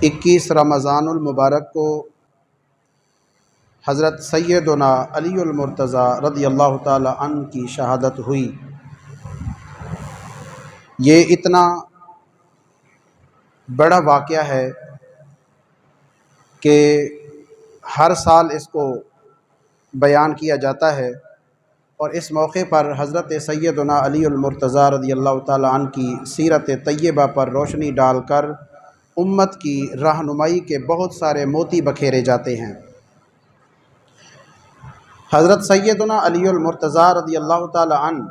21 رمضان المبارک کو حضرت سیدنا علی المرتضیٰ رضی اللہ تعالی عنہ کی شہادت ہوئی۔ یہ اتنا بڑا واقعہ ہے کہ ہر سال اس کو بیان کیا جاتا ہے، اور اس موقع پر حضرت سیدنا علی المرتضیٰ رضی اللہ تعالی عنہ کی سیرت طیبہ پر روشنی ڈال کر امت کی رہنمائی کے بہت سارے موتی بکھیرے جاتے ہیں۔ حضرت سیدنا علی المرتضیٰ رضی اللہ تعالی عنہ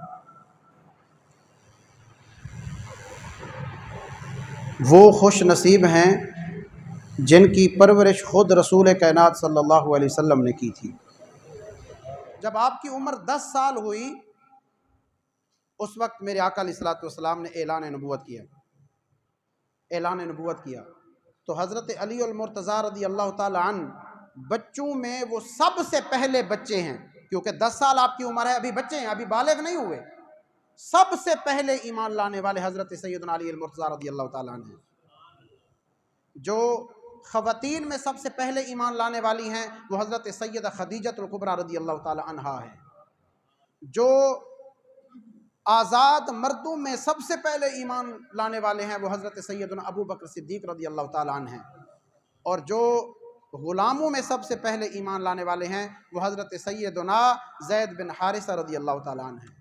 وہ خوش نصیب ہیں جن کی پرورش خود رسول کائنات صلی اللہ علیہ وسلم نے کی تھی۔ جب آپ کی عمر 10 سال ہوئی، اس وقت میرے آقا علیہ الصلوۃ والسلام نے اعلان نبوت کیا تو حضرت علی المرتضیٰ رضی اللہ تعالی عنہ بچوں میں وہ سب سے پہلے بچے ہیں، کیونکہ 10 سال آپ کی عمر ہے، ابھی بچے ہیں، ابھی بالغ نہیں ہوئے۔ سب سے پہلے ایمان لانے والے حضرت سیدنا علی المرتضیٰ رضی اللہ تعالی عنہ ہیں۔ جو خواتین میں سب سے پہلے ایمان لانے والی ہیں وہ حضرت سیدہ خدیجہ الکبریٰ رضی اللہ تعالی عنہا ہے۔ جو آزاد مردوں میں سب سے پہلے ایمان لانے والے ہیں وہ حضرت سیدنا ابو بکر صدیق رضی اللہ تعالی عنہ ہیں، اور جو غلاموں میں سب سے پہلے ایمان لانے والے ہیں وہ حضرت سیدنا زید بن حارثہ رضی اللہ تعالی عنہ ہیں۔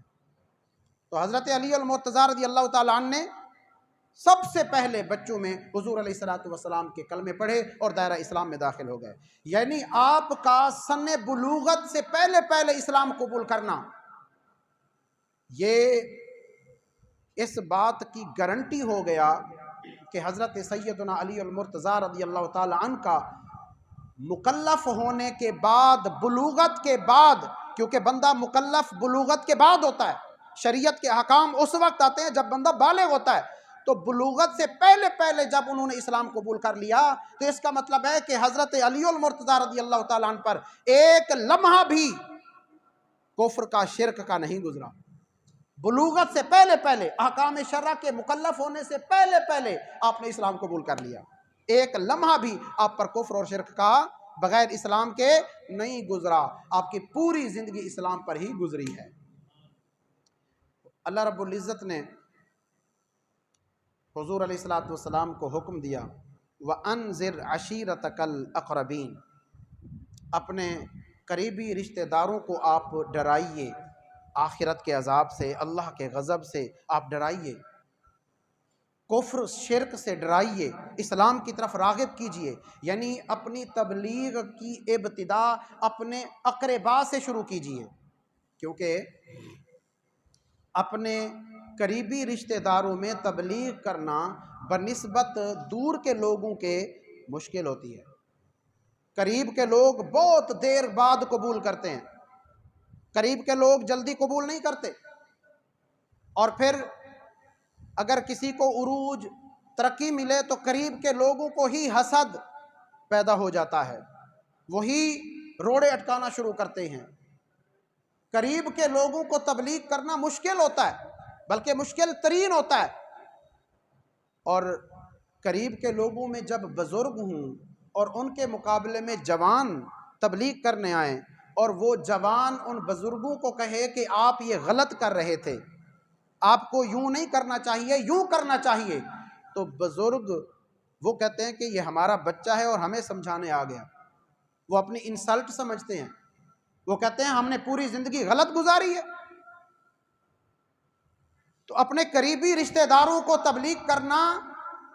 تو حضرت علی المرتضیٰ رضی اللہ تعالی عنہ نے سب سے پہلے بچوں میں حضور علیہ الصلوۃ والسلام کے کلمے پڑھے اور دائرہ اسلام میں داخل ہو گئے۔ یعنی آپ کا سن بلوغت سے پہلے اسلام قبول کرنا، یہ اس بات کی گارنٹی ہو گیا کہ حضرت سیدنا علی المرتضیٰ رضی اللہ تعالی عنہ کا مکلف ہونے کے بعد، بلوغت کے بعد، کیونکہ بندہ مکلف بلوغت کے بعد ہوتا ہے، شریعت کے احکام اس وقت آتے ہیں جب بندہ بالغ ہوتا ہے، تو بلوغت سے پہلے جب انہوں نے اسلام قبول کر لیا تو اس کا مطلب ہے کہ حضرت علی المرتضیٰ رضی اللہ تعالیٰ عنہ پر ایک لمحہ بھی کفر کا، شرک کا نہیں گزرا۔ بلوغت سے پہلے احکام شرع کے مکلف ہونے سے پہلے آپ نے اسلام قبول کر لیا، ایک لمحہ بھی آپ پر کفر اور شرک کا بغیر اسلام کے نہیں گزرا، آپ کی پوری زندگی اسلام پر ہی گزری ہے۔ اللہ رب العزت نے حضور علیہ الصلوۃ والسلام کو حکم دیا وَأَنذِرْ عَشِيرَتَكَ الْأَقْرَبِينَ، اپنے قریبی رشتہ داروں کو آپ ڈرائیے آخرت کے عذاب سے، اللہ کے غضب سے آپ ڈرائیے، کفر شرک سے ڈرائیے، اسلام کی طرف راغب کیجئے۔ یعنی اپنی تبلیغ کی ابتدا اپنے اقربا سے شروع کیجئے، کیونکہ اپنے قریبی رشتہ داروں میں تبلیغ کرنا بنسبت دور کے لوگوں کے مشکل ہوتی ہے۔ قریب کے لوگ بہت دیر بعد قبول کرتے ہیں، قریب کے لوگ جلدی قبول نہیں کرتے، اور پھر اگر کسی کو عروج ترقی ملے تو قریب کے لوگوں کو ہی حسد پیدا ہو جاتا ہے، وہی روڑے اٹکانا شروع کرتے ہیں۔ قریب کے لوگوں کو تبلیغ کرنا مشکل ہوتا ہے، بلکہ مشکل ترین ہوتا ہے، اور قریب کے لوگوں میں جب بزرگ ہوں اور ان کے مقابلے میں جوان تبلیغ کرنے آئیں اور وہ جوان ان بزرگوں کو کہے کہ آپ یہ غلط کر رہے تھے، آپ کو یوں نہیں کرنا چاہیے، یوں کرنا چاہیے، تو بزرگ وہ کہتے ہیں کہ یہ ہمارا بچہ ہے اور ہمیں سمجھانے آ گیا، وہ اپنی انسلٹ سمجھتے ہیں، وہ کہتے ہیں ہم نے پوری زندگی غلط گزاری ہے۔ تو اپنے قریبی رشتہ داروں کو تبلیغ کرنا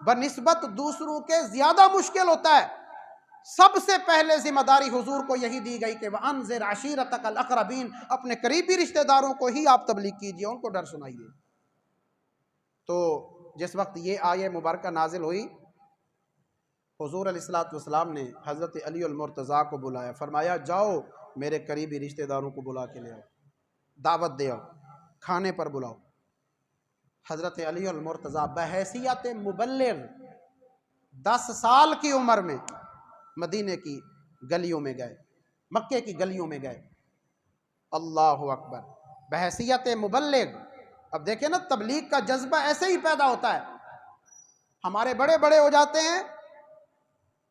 بنسبت دوسروں کے زیادہ مشکل ہوتا ہے۔ سب سے پہلے ذمہ داری حضور کو یہی دی گئی کہ وَأَنذِرْ عَشِيرَتَكَ الْأَقْرَبِينَ، اپنے قریبی رشتہ داروں کو ہی آپ تبلیغ کیجئے، ان کو ڈر سنائیے۔ تو جس وقت یہ آیہ مبارکہ نازل ہوئی، حضور علیہ الصلوۃ والسلام نے حضرت علی المرتضیٰ کو بلایا، فرمایا جاؤ میرے قریبی رشتہ داروں کو بلا کے لے آؤ، دعوت دے آؤ، کھانے پر بلاؤ۔ حضرت علی المرتضیٰ بحیثیت مبلغ 10 سال کی عمر میں مدینے کی گلیوں میں گئے، مکے کی گلیوں میں گئے، اللہ اکبر، بحیثیت مبلغ۔ اب دیکھیں نا، تبلیغ کا جذبہ ایسے ہی پیدا ہوتا ہے، ہمارے بڑے بڑے ہو جاتے ہیں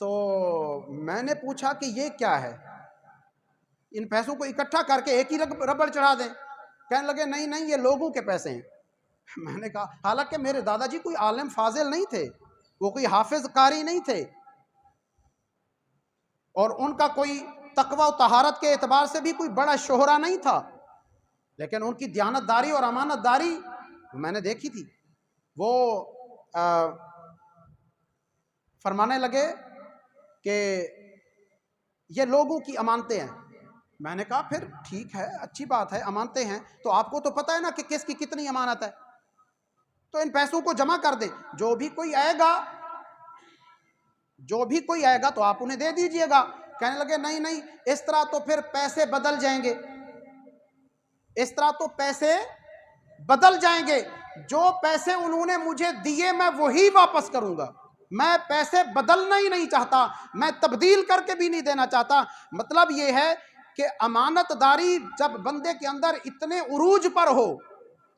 تو میں نے پوچھا کہ یہ کیا ہے، ان پیسوں کو اکٹھا کر کے ایک ہی ربڑ چڑھا دیں؟ کہنے لگے نہیں نہیں، یہ لوگوں کے پیسے ہیں۔ میں نے کہا حالانکہ میرے دادا جی کوئی عالم فاضل نہیں تھے، وہ کوئی حافظ قاری نہیں تھے، اور ان کا کوئی تقوی و طہارت کے اعتبار سے بھی کوئی بڑا شہرہ نہیں تھا، لیکن ان کی دیانت داری اور امانت داری میں نے دیکھی تھی۔ وہ فرمانے لگے کہ یہ لوگوں کی امانتیں ہیں۔ میں نے کہا پھر ٹھیک ہے، اچھی بات ہے، امانتیں ہیں تو آپ کو تو پتہ ہے نا کہ کس کی کتنی امانت ہے، تو ان پیسوں کو جمع کر دیں، جو بھی کوئی آئے گا تو آپ انہیں دے دیجئے گا۔ کہنے لگے نہیں نہیں، اس طرح تو پھر پیسے بدل جائیں گے، اس طرح تو پیسے بدل جائیں گے، جو پیسے انہوں نے مجھے دیے میں وہی واپس کروں گا، میں پیسے بدلنا ہی نہیں چاہتا، میں تبدیل کر کے بھی نہیں دینا چاہتا۔ مطلب یہ ہے کہ امانت داری جب بندے کے اندر اتنے عروج پر ہو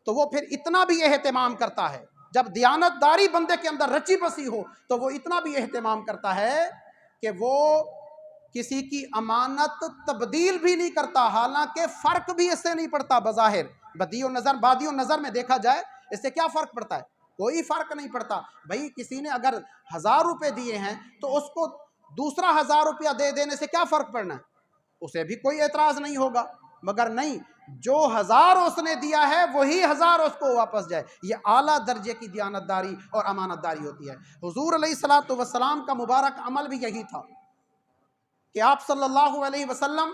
تو وہ پھر اتنا بھی اہتمام کرتا ہے، جب دیانت داری بندے کے اندر رچی بسی ہو تو وہ اتنا بھی اہتمام کرتا ہے کہ وہ کسی کی امانت تبدیل بھی نہیں کرتا، حالانکہ فرق بھی اس سے نہیں پڑتا بظاہر، بادی و نظر میں دیکھا جائے اس سے کیا فرق پڑتا ہے؟ کوئی فرق نہیں پڑتا۔ بھائی کسی نے اگر 1000 روپے دیے ہیں تو اس کو دوسرا 1000 روپیہ دے دینے سے کیا فرق پڑنا ہے؟ اسے بھی کوئی اعتراض نہیں ہوگا، مگر نہیں، جو 1000 اس نے دیا ہے وہی 1000 اس کو واپس جائے۔ یہ اعلیٰ درجے کی دیانت داری اور امانت داری ہوتی ہے۔ حضور علیہ الصلوۃ والسلام کا مبارک عمل بھی یہی تھا کہ آپ صلی اللہ علیہ وسلم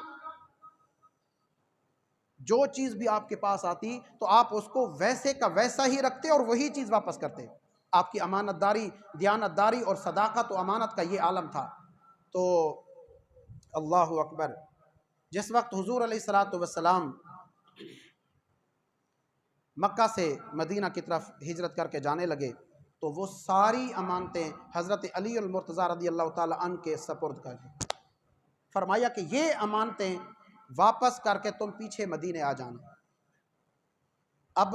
جو چیز بھی آپ کے پاس آتی تو آپ اس کو ویسے کا ویسا ہی رکھتے اور وہی چیز واپس کرتے۔ آپ کی امانت داری، دیانت داری اور صداقت و امانت کا یہ عالم تھا۔ تو اللہ اکبر، جس وقت حضور علیہ الصلوۃ والسلام مکہ سے مدینہ کی طرف ہجرت کر کے جانے لگے تو وہ ساری امانتیں حضرت علی المرتضیٰ رضی اللہ تعالی عنہ کے سپرد کر دی۔ فرمایا کہ یہ امانتیں واپس کر کے تم پیچھے مدینے آ جانا۔ اب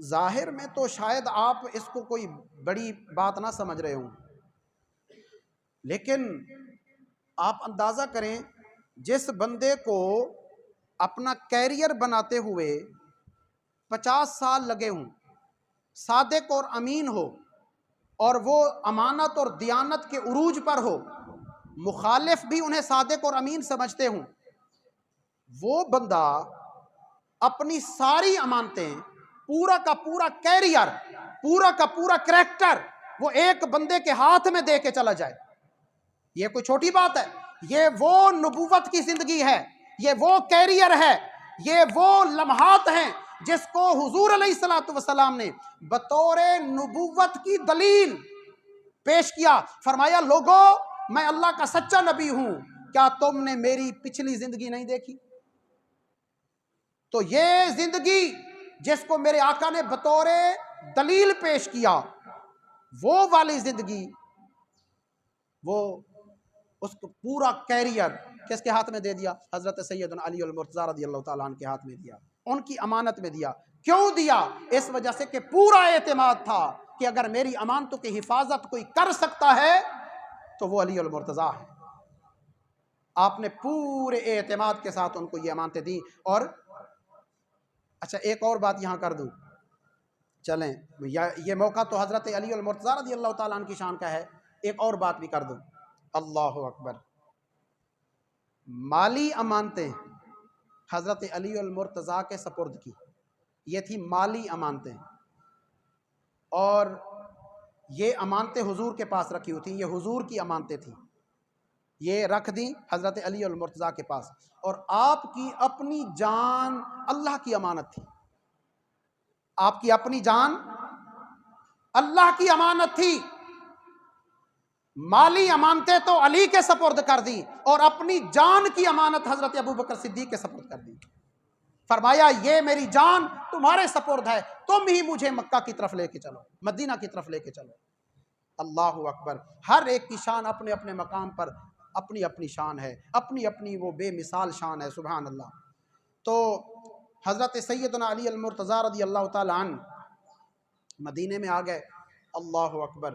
ظاہر میں تو شاید آپ اس کو کوئی بڑی بات نہ سمجھ رہے ہوں، لیکن آپ اندازہ کریں جس بندے کو اپنا کیریئر بناتے ہوئے 50 سال لگے ہوں، صادق اور امین ہو، اور وہ امانت اور دیانت کے عروج پر ہو، مخالف بھی انہیں صادق اور امین سمجھتے ہوں، وہ بندہ اپنی ساری امانتیں، پورا کا پورا کیریئر، پورا کا پورا کریکٹر وہ ایک بندے کے ہاتھ میں دے کے چلا جائے، یہ کوئی چھوٹی بات ہے؟ یہ وہ نبوت کی زندگی ہے، یہ وہ کیریئر ہے، یہ وہ لمحات ہیں جس کو حضور علیہ الصلوۃ والسلام نے بطور نبوت کی دلیل پیش کیا۔ فرمایا لوگو میں اللہ کا سچا نبی ہوں، کیا تم نے میری پچھلی زندگی نہیں دیکھی؟ تو یہ زندگی جس کو میرے آقا نے بطور دلیل پیش کیا، وہ والی زندگی، وہ اس کو پورا کیریئر کس کے ہاتھ میں دے دیا؟ حضرت سیدنا علی المرتضیٰ رضی اللہ تعالیٰ عنہ کے ہاتھ میں دیا، ان کی امانت میں دیا۔ کیوں دیا؟ اس وجہ سے کہ پورا اعتماد تھا کہ اگر میری امانتوں کی حفاظت کوئی کر سکتا ہے تو وہ علی المرتضیٰ ہے۔ آپ نے پورے اعتماد کے ساتھ ان کو یہ امانتیں دیں۔ اور اچھا ایک اور بات یہاں کر دوں، چلیں یہ موقع تو حضرت علی المرتضیٰ رضی اللہ تعالیٰ عنہ کی شان کا ہے، ایک اور بات بھی کر دوں۔ اللہ اکبر، مالی امانتیں حضرت علی المرتضیٰ کے سپرد کی، یہ تھی مالی امانتیں، اور یہ امانتیں حضور کے پاس رکھی ہوئی تھیں، یہ حضور کی امانتیں تھیں، یہ رکھ دیں حضرت علی المرتضیٰ کے پاس، اور آپ کی اپنی جان اللہ کی امانت تھی، آپ کی اپنی جان اللہ کی امانت تھی، مالی امانتیں تو علی کے سپرد کر دی اور اپنی جان کی امانت حضرت ابوبکر صدیق کے سپرد کر دی۔ فرمایا یہ میری جان تمہارے سپرد ہے، تم ہی مجھے مکہ کی طرف لے کے چلو، مدینہ کی طرف لے کے چلو۔ اللہ اکبر، ہر ایک کی شان اپنے اپنے مقام پر اپنی اپنی شان ہے، اپنی اپنی وہ بے مثال شان ہے، سبحان اللہ۔ تو حضرت سیدنا علی المرتضیٰ رضی اللہ تعالی عنہ مدینے میں آ گئے۔ اللہ اکبر،